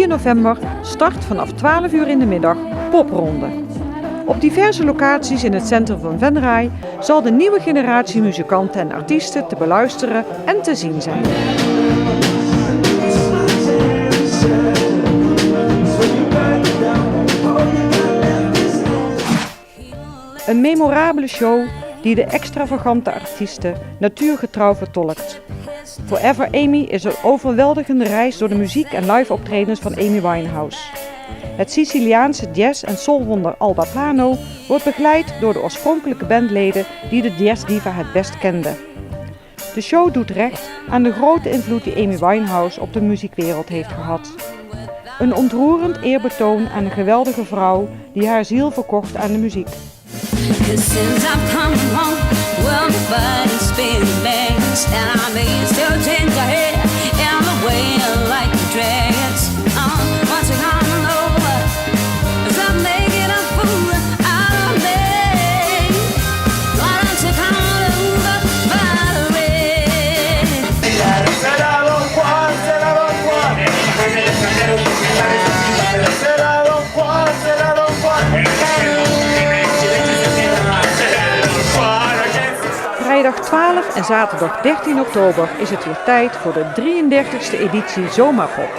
4 november start vanaf 12 uur in de middag Popronde. Op diverse locaties in het centrum van Venray zal de nieuwe generatie muzikanten en artiesten te beluisteren en te zien zijn. Een memorabele show die de extravagante artiesten natuurgetrouw vertolkt. Forever Amy is een overweldigende reis door de muziek en live optredens van Amy Winehouse. Het Siciliaanse jazz- en soulwonder Alba Plano wordt begeleid door de oorspronkelijke bandleden die de jazzdiva het best kenden. De show doet recht aan de grote invloed die Amy Winehouse op de muziekwereld heeft gehad. Een ontroerend eerbetoon aan een geweldige vrouw die haar ziel verkocht aan de muziek. Vrijdag 12 en zaterdag 13 oktober is het weer tijd voor de 33e editie Zomerpop,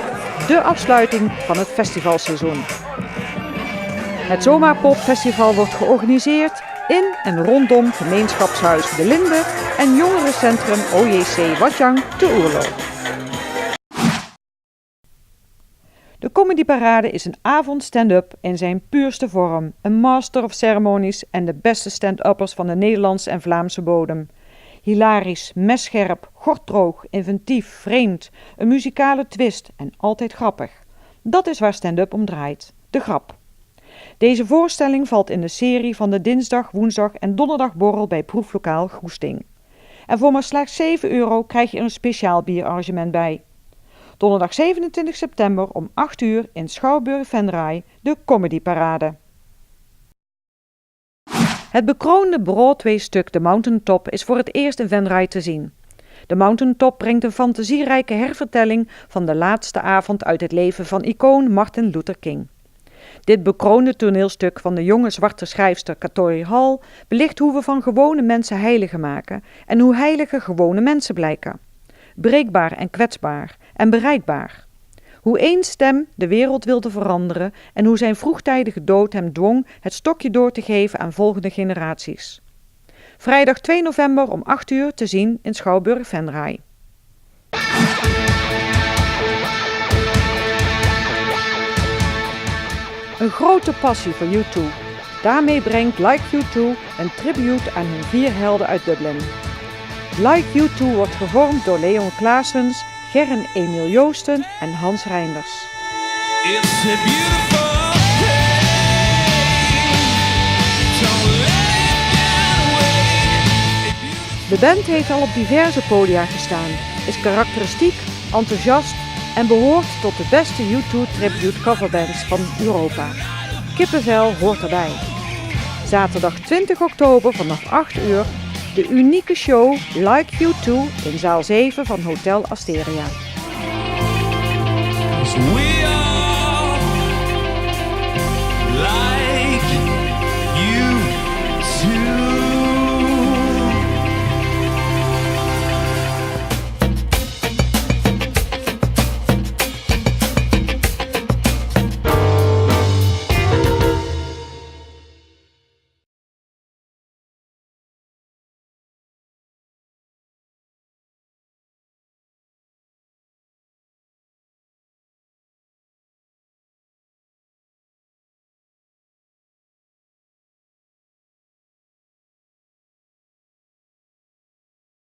de afsluiting van het festivalseizoen. Het Zomerpop Festival wordt georganiseerd in en rondom gemeenschapshuis De Linde en jongerencentrum OJC Watjang te Oerlo. De Comedyparade is een avond stand-up in zijn puurste vorm, een master of ceremonies en de beste stand-uppers van de Nederlandse en Vlaamse bodem. Hilarisch, messcherp, gorddroog, inventief, vreemd, een muzikale twist en altijd grappig. Dat is waar stand-up om draait, de grap. Deze voorstelling valt in de serie van de dinsdag, woensdag en donderdagborrel bij proeflokaal Goesting. En voor maar slechts 7 euro krijg je er een speciaal bierarrangement bij. Donderdag 27 september om 8 uur in Schouwburg Venray, de Comedyparade. Het bekroonde Broadway-stuk The Mountain Top is voor het eerst in Venray te zien. The Mountain Top brengt een fantasierijke hervertelling van de laatste avond uit het leven van icoon Martin Luther King. Dit bekroonde toneelstuk van de jonge zwarte schrijfster Katori Hall belicht hoe we van gewone mensen heiligen maken en hoe heilige gewone mensen blijken. Breekbaar en kwetsbaar en bereikbaar. Hoe één stem de wereld wilde veranderen en hoe zijn vroegtijdige dood hem dwong het stokje door te geven aan volgende generaties. Vrijdag 2 november om 8 uur te zien in Schouwburg Venray. Een grote passie voor U2. Daarmee brengt Like U2 een tribute aan hun 4 helden uit Dublin. Like U2 wordt gevormd door Leon Claessens, Gerren Emiel Joosten en Hans Reinders. De band heeft al op diverse podia gestaan, is karakteristiek, enthousiast en behoort tot de beste U2 tribute coverbands van Europa. Kippenvel hoort erbij. Zaterdag 20 oktober vanaf 8 uur de unieke show Like You 2 in zaal 7 van Hotel Asteria.